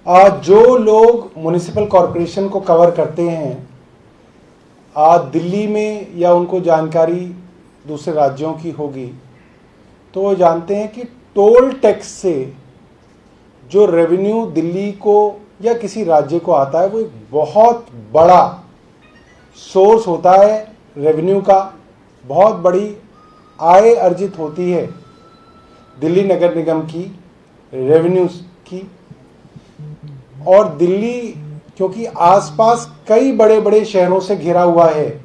जो लोग municipal corporation को कवर करते हैं दिल्ली में या उनको जानकारी दूसरे राज्यों की होगी तो वो जानते हैं कि टोल टैक्स से जो रेवेन्यू दिल्ली को या किसी राज्य को आता है वो एक बहुत बड़ा सोर्स होता है रेवेन्यू का, बहुत बड़ी आय अर्जित होती है दिल्ली नगर निगम की रेवेन्यूज की। और दिल्ली क्योंकि आसपास कई बड़े बड़े शहरों से घिरा हुआ है,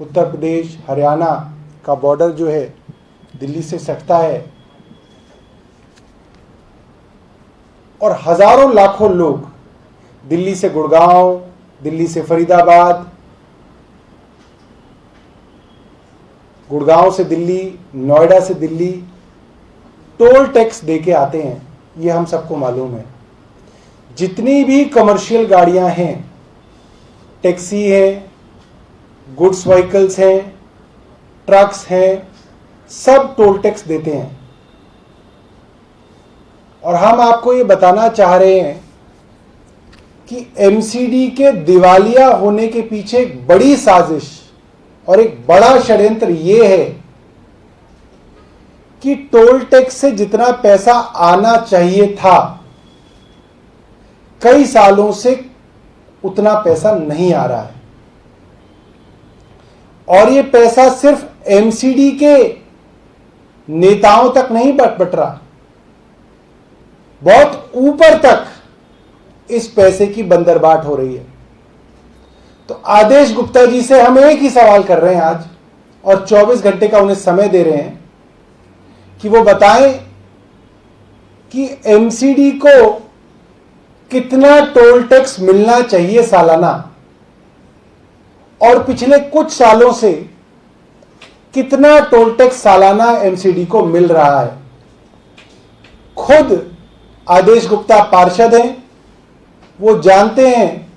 उत्तर प्रदेश हरियाणा का बॉर्डर जो है दिल्ली से सटता है और हजारों लाखों लोग दिल्ली से गुड़गांव, दिल्ली से फरीदाबाद, गुड़गांव से दिल्ली, नोएडा से दिल्ली टोल टैक्स देके आते हैं। ये हम सबको मालूम है। जितनी भी कमर्शियल गाड़ियां हैं, टैक्सी है, गुड्स व्हीकल्स हैं, ट्रक्स हैं, सब टोल टैक्स देते हैं। और हम आपको ये बताना चाह रहे हैं कि एमसीडी के दिवालिया होने के पीछे एक बड़ी साजिश और एक बड़ा षड्यंत्र ये है कि टोल टैक्स से जितना पैसा आना चाहिए था कई सालों से उतना पैसा नहीं आ रहा है। और ये पैसा सिर्फ एमसीडी के नेताओं तक नहीं बट रहा, बहुत ऊपर तक इस पैसे की बंदरबाट हो रही है। तो आदेश गुप्ता जी से हम एक ही सवाल कर रहे हैं आज, और 24 घंटे का उन्हें समय दे रहे हैं कि वो बताएं कि एमसीडी को कितना टोल टैक्स मिलना चाहिए सालाना, और पिछले कुछ सालों से कितना टोल टैक्स सालाना एमसीडी को मिल रहा है। खुद आदेश गुप्ता पार्षद हैं, वो जानते हैं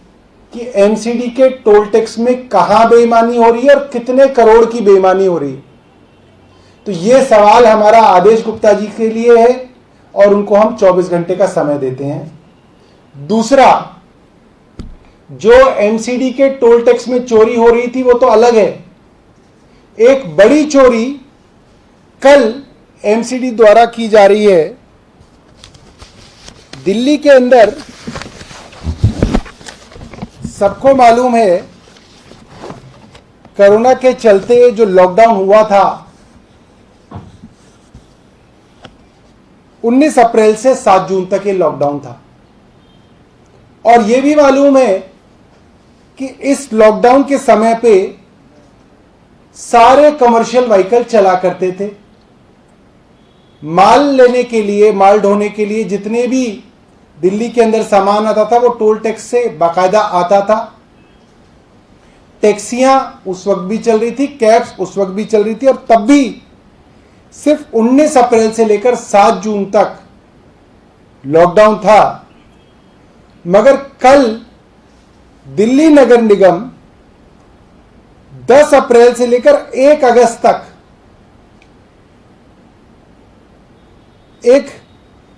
कि एमसीडी के टोल टैक्स में कहां बेईमानी हो रही है और कितने करोड़ की बेईमानी हो रही है। तो ये सवाल हमारा आदेश गुप्ता जी के लिए है और उनको हम 24 घंटे का समय देते हैं। दूसरा, जो एमसीडी के टोल टैक्स में चोरी हो रही थी वो तो अलग है। एक बड़ी चोरी कल एमसीडी द्वारा की जा रही है। दिल्ली के अंदर सबको मालूम है कोरोना के चलते जो लॉकडाउन हुआ था 19 अप्रैल से 7 जून तक ये लॉकडाउन था। और यह भी मालूम है कि इस लॉकडाउन के समय पे सारे कमर्शियल व्हीकल चला करते थे। माल लेने के लिए, माल ढोने के लिए जितने भी दिल्ली के अंदर सामान आता था वो टोल टैक्स से बाकायदा आता था। टैक्सियां उस वक्त भी चल रही थी, कैब्स उस वक्त भी चल रही थी, और तब भी सिर्फ 19 अप्रैल से लेकर 7 जून तक लॉकडाउन था। मगर कल दिल्ली नगर निगम 10 अप्रैल से लेकर 1 अगस्त तक एक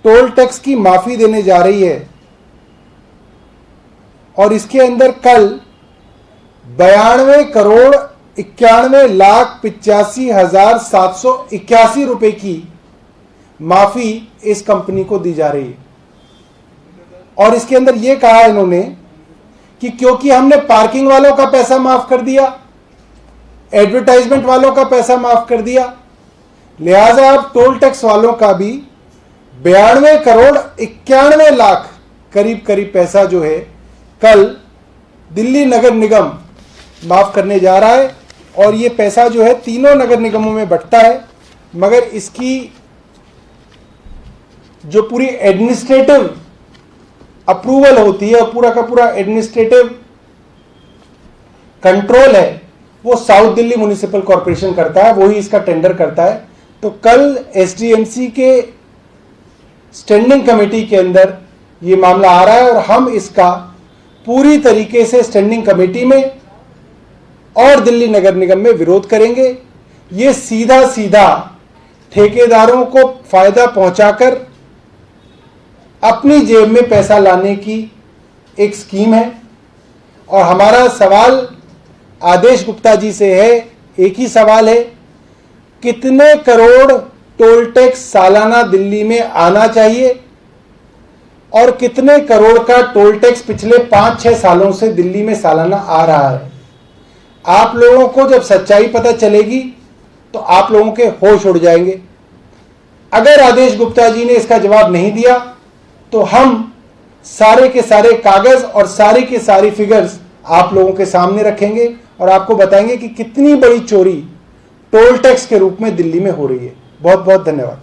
टोल टैक्स की माफी देने जा रही है। और इसके अंदर कल 92 करोड़ 91,85,781 रुपए की माफी इस कंपनी को दी जा रही है। और इसके अंदर यह कहा इन्होंने कि क्योंकि हमने पार्किंग वालों का पैसा माफ कर दिया, एडवर्टाइजमेंट वालों का पैसा माफ कर दिया, लिहाजा अब टोल टैक्स वालों का भी 92 करोड़ 91 लाख करीब पैसा जो है कल दिल्ली नगर निगम माफ करने जा रहा है। और ये पैसा जो है तीनों नगर निगमों में बंटता है, मगर इसकी जो पूरी एडमिनिस्ट्रेटिव अप्रूवल होती है, पूरा का पूरा एडमिनिस्ट्रेटिव कंट्रोल है, वो साउथ दिल्ली म्युनिसिपल कॉरपोरेशन करता है, वही इसका टेंडर करता है। तो कल एसडीएमसी के स्टैंडिंग कमेटी के अंदर ये मामला आ रहा है और हम इसका पूरी तरीके से स्टैंडिंग कमेटी में और दिल्ली नगर निगम में विरोध करेंगे। ये सीधा ठेकेदारों को फायदा पहुंचाकर अपनी जेब में पैसा लाने की एक स्कीम है। और हमारा सवाल आदेश गुप्ता जी से है, एक ही सवाल है, कितने करोड़ टोल टैक्स सालाना दिल्ली में आना चाहिए और कितने करोड़ का टोल टैक्स पिछले 5-6 सालों से दिल्ली में सालाना आ रहा है। आप लोगों को जब सच्चाई पता चलेगी तो आप लोगों के होश उड़ जाएंगे। अगर आदेश गुप्ता जी ने इसका जवाब नहीं दिया तो हम सारे के सारे कागज और सारी के सारी फिगर्स आप लोगों के सामने रखेंगे और आपको बताएंगे कि कितनी बड़ी चोरी टोल टैक्स के रूप में दिल्ली में हो रही है। बहुत बहुत धन्यवाद।